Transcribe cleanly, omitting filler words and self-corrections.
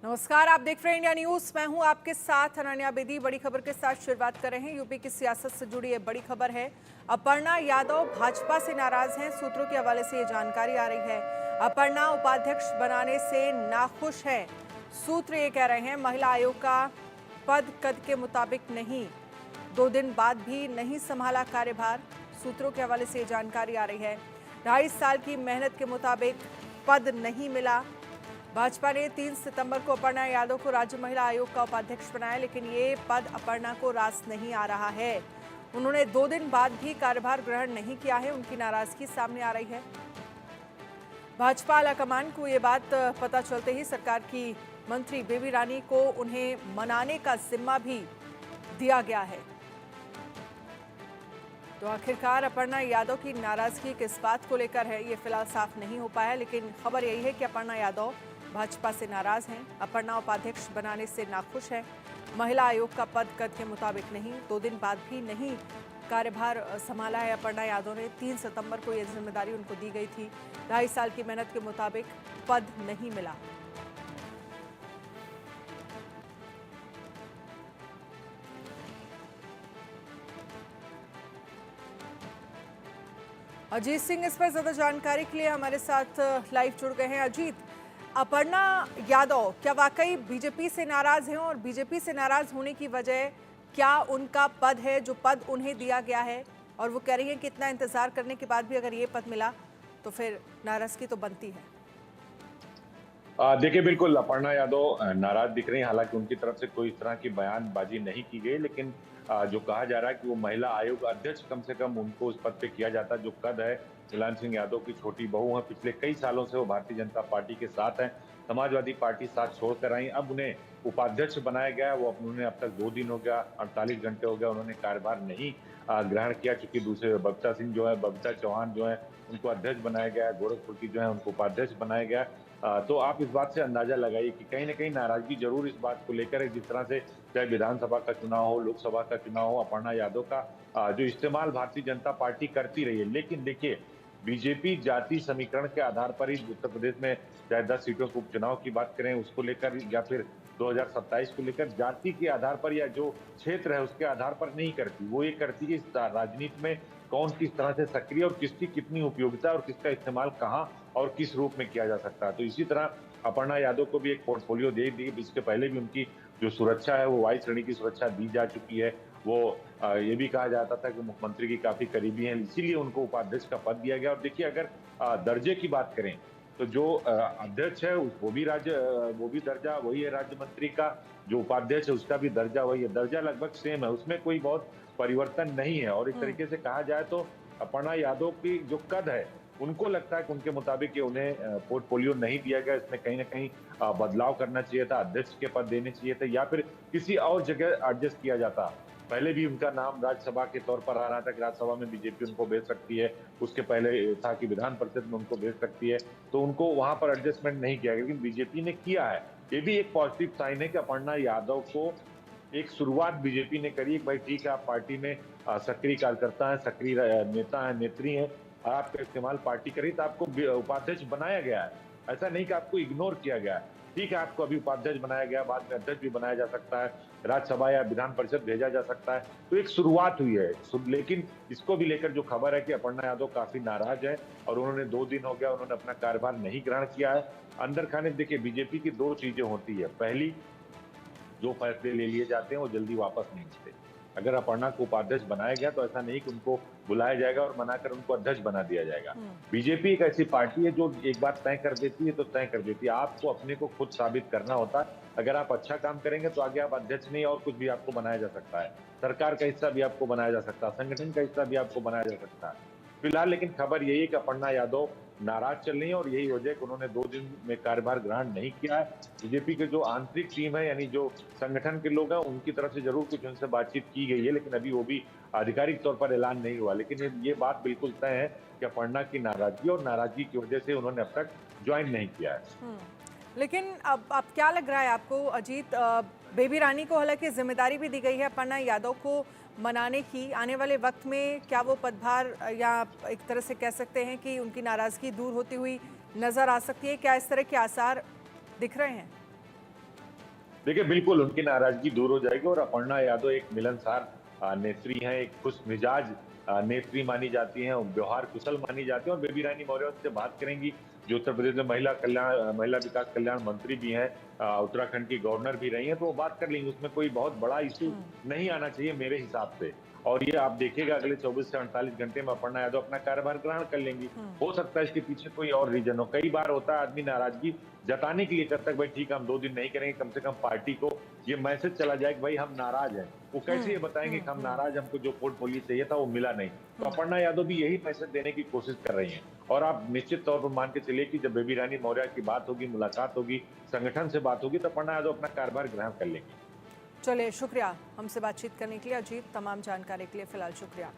नमस्कार, आप देख रहे हैं इंडिया न्यूज। मैं हूं आपके साथ अनन्या बेदी। बड़ी खबर के साथ शुरुआत कर रहे हैं। यूपी की सियासत से जुड़ी ये बड़ी खबर है। अपर्णा यादव भाजपा से नाराज हैं। सूत्रों के हवाले से ये जानकारी आ रही है। अपर्णा उपाध्यक्ष बनाने से नाखुश है। सूत्र ये कह रहे हैं महिला आयोग का पद कद के मुताबिक नहीं, 2 दिन बाद भी नहीं संभाला कार्यभार। सूत्रों के हवाले से ये जानकारी आ रही है। 2.5 साल की मेहनत के मुताबिक पद नहीं मिला। भाजपा ने 3 सितंबर को अपर्णा यादव को राज्य महिला आयोग का उपाध्यक्ष बनाया, लेकिन ये पद अपर्णा को रास नहीं आ रहा है। उन्होंने 2 दिन बाद भी कार्यभार ग्रहण नहीं किया है। उनकी नाराजगी सामने आ रही है। भाजपा आलाकमान को ये बात पता चलते ही सरकार की मंत्री बेबी रानी को उन्हें मनाने का जिम्मा भी दिया गया है। तो आखिरकार अपर्णा यादव की नाराजगी किस बात को लेकर है, ये फिलहाल साफ नहीं हो पाया, लेकिन खबर यही है कि अपर्णा यादव भाजपा से नाराज हैं। अपर्णा उपाध्यक्ष बनाने से नाखुश है। महिला आयोग का पद कद के मुताबिक नहीं, 2 दिन बाद भी नहीं कार्यभार संभाला है अपर्णा यादव ने। 3 सितंबर को यह जिम्मेदारी उनको दी गई थी। 2.5 साल की मेहनत के मुताबिक पद नहीं मिला। अजीत सिंह इस पर ज्यादा जानकारी के लिए हमारे साथ लाइव जुड़ गए हैं। अजीत, अपर्णा यादव क्या वाकई बीजेपी से नाराज हैं, और बीजेपी से नाराज होने की वजह क्या उनका पद है जो पद उन्हें दिया गया है, और वो कह रही हैं कि इतना इंतजार करने के बाद भी अगर ये पद मिला तो फिर नाराजगी तो बनती है। देखिए, बिल्कुल अपर्णा यादव नाराज दिख रही हैं। हालांकि उनकी तरफ से कोई इस तरह की बयानबाजी नहीं की गई, लेकिन जो कहा जा रहा है कि वो महिला आयोग अध्यक्ष कम से कम उनको उस पद पे किया जाता, जो कद है। मुलायम सिंह यादव की छोटी बहू है। पिछले कई सालों से वो भारतीय जनता पार्टी के साथ हैं। समाजवादी पार्टी साथ छोड़कर आई। अब उन्हें उपाध्यक्ष बनाया गया है। उन्होंने अब तक 2 दिन हो गया, 48 घंटे हो गया, उन्होंने कार्यभार नहीं ग्रहण किया। चूंकि दूसरे बबीता चौहान जो है उनको अध्यक्ष बनाया गया है। गोरखपुर की जो है उनको उपाध्यक्ष बनाया गया है। तो आप इस बात से अंदाजा लगाइए कि कहीं न कहीं नाराजगी जरूर इस बात को लेकर है। जिस तरह से चाहे विधानसभा का चुनाव हो, लोकसभा का चुनाव हो, अपर्णा यादव का जो इस्तेमाल भारतीय जनता पार्टी करती रही है। लेकिन देखिए, बीजेपी जाति समीकरण के आधार पर ही उत्तर प्रदेश में चाहे 10 सीटों के उपचुनाव की बात करें उसको लेकर, या फिर 2027 को लेकर, जाति के आधार पर या जो क्षेत्र है उसके आधार पर नहीं करती। वो ये करती है इस राजनीति में कौन किस तरह से सक्रिय और किसकी कितनी उपयोगिता और किसका इस्तेमाल कहाँ और किस रूप में किया जा सकता है। तो इसी तरह अपर्णा यादव को भी एक पोर्टफोलियो दे दी। इसके पहले भी उनकी जो सुरक्षा है वो वायु श्रेणी की सुरक्षा दी जा चुकी है। वो ये भी कहा जाता था कि मुख्यमंत्री की काफी करीबी हैं, इसीलिए उनको उपाध्यक्ष का पद दिया गया। और देखिए, अगर दर्जे की बात करें तो जो अध्यक्ष है वो भी दर्जा वही है राज्य मंत्री का। जो उपाध्यक्ष है उसका भी दर्जा वही है। दर्जा लगभग सेम है, उसमें कोई बहुत परिवर्तन नहीं है। और एक तरीके से कहा जाए तो अपर्णा यादव की जो कद है, उनको लगता है कि उनके मुताबिक उन्हें पोर्टफोलियो नहीं दिया गया। इसमें कहीं न कहीं बदलाव करना चाहिए था, अध्यक्ष के पद देने चाहिए थे, या फिर किसी और जगह एडजस्ट किया जाता। पहले भी उनका नाम राज्यसभा के तौर पर आ रहा था कि राज्यसभा में बीजेपी उनको भेज सकती है। उसके पहले था कि विधान परिषद में उनको भेज सकती है। तो उनको वहां पर एडजस्टमेंट नहीं किया गया, लेकिन बीजेपी ने किया है। ये भी एक पॉजिटिव साइन है कि अपर्णा यादव को एक शुरुआत बीजेपी ने करी। भाई ठीक है, आप पार्टी में सक्रिय कार्यकर्ता हैं, सक्रिय नेता हैं, नेत्री हैं, आपका इस्तेमाल पार्टी करी, तो आपको उपाध्यक्ष बनाया गया है। ऐसा नहीं कि आपको इग्नोर किया गया है। ठीक है, आपको अभी उपाध्यक्ष बनाया गया, बाद में अध्यक्ष भी बनाया जा सकता है, राज्यसभा या विधान परिषद भेजा जा सकता है। तो एक शुरुआत हुई है। लेकिन इसको भी लेकर जो खबर है कि अपर्णा यादव काफी नाराज है और उन्होंने 2 दिन हो गया, उन्होंने अपना कार्यभार नहीं ग्रहण किया है। अंदर खाने देखिए, बीजेपी की 2 चीजें होती है। पहली, जो फैसले ले लिए जाते हैं वो जल्दी वापस नहीं होते। अगर अपर्णा को उपाध्यक्ष बनाया गया तो ऐसा नहीं कि उनको बुलाया जाएगा और मनाकर उनको अध्यक्ष बना दिया जाएगा। बीजेपी एक ऐसी पार्टी है जो एक बात तय कर देती है तो तय कर देती है। आपको अपने को खुद साबित करना होता है। अगर आप अच्छा काम करेंगे तो आगे आप अध्यक्ष नहीं और कुछ भी आपको बनाया जा सकता है। सरकार का हिस्सा भी आपको बनाया जा सकता है, संगठन का हिस्सा भी आपको बनाया जा सकता है। फिलहाल लेकिन खबर यही है कि अपर्णा यादव नाराज चल रही है, और यही वजह है कि उन्होंने 2 दिन में कार्यभार ग्रहण नहीं किया है। बीजेपी के जो आंतरिक टीम है, यानी जो संगठन के लोग हैं, उनकी तरफ से जरूर कुछ उनसे बातचीत की गई है, लेकिन अभी वो भी आधिकारिक तौर पर ऐलान नहीं हुआ। लेकिन ये बात बिल्कुल तय है कि अपर्णा की नाराजगी, और नाराजगी की वजह से उन्होंने अब तक ज्वाइन नहीं किया है। लेकिन अब क्या लग रहा है आपको अजीत, बेबी रानी को हालांकि जिम्मेदारी भी दी गई है अपर्णा यादव को मनाने की, आने वाले वक्त में क्या वो पदभार, या एक तरह से कह सकते हैं कि उनकी नाराजगी दूर होती हुई नजर आ सकती है? क्या इस तरह के आसार दिख रहे हैं? देखिए, बिल्कुल उनकी नाराजगी दूर हो जाएगी और अपर्णा यादव एक मिलनसार नेत्री हैं, एक खुश मिजाज नेत्री मानी जाती हैं, व्यवहार कुशल मानी जाती हैं और बेबी रानी मौर्य से बात करेंगी, जो उत्तर प्रदेश में महिला विकास कल्याण मंत्री भी हैं, उत्तराखंड की गवर्नर भी रही हैं, तो वो बात कर लेंगी। उसमें कोई बहुत बड़ा इश्यू नहीं आना चाहिए मेरे हिसाब से। और ये आप देखिएगा अगले 24 से 48 घंटे में अपर्णा यादव अपना कार्यभार ग्रहण कर लेंगी। हो सकता है इसके पीछे कोई और रीजन हो। कई बार होता है आदमी नाराजगी जताने के लिए करता है, भाई ठीक है हम 2 दिन नहीं करेंगे, कम से कम पार्टी को ये मैसेज चला जाए कि भाई हम नाराज हैं। वो कैसे ये बताएंगे कि हम नाराज, हमको जो पोर्टफोलियो चाहिए था वो मिला नहीं। तो अपर्णा यादव भी यही मैसेज देने की कोशिश कर रही हैं। और आप निश्चित तौर पर मान के चलिए कि जब बेबी रानी मौर्य की बात होगी, मुलाकात होगी, संगठन से बात होगी, तो अपर्णा यादव अपना कार्यभार ग्रहण कर लेंगे। चलिए, शुक्रिया हमसे बातचीत करने के लिए अजीत, तमाम जानकारी के लिए फिलहाल शुक्रिया।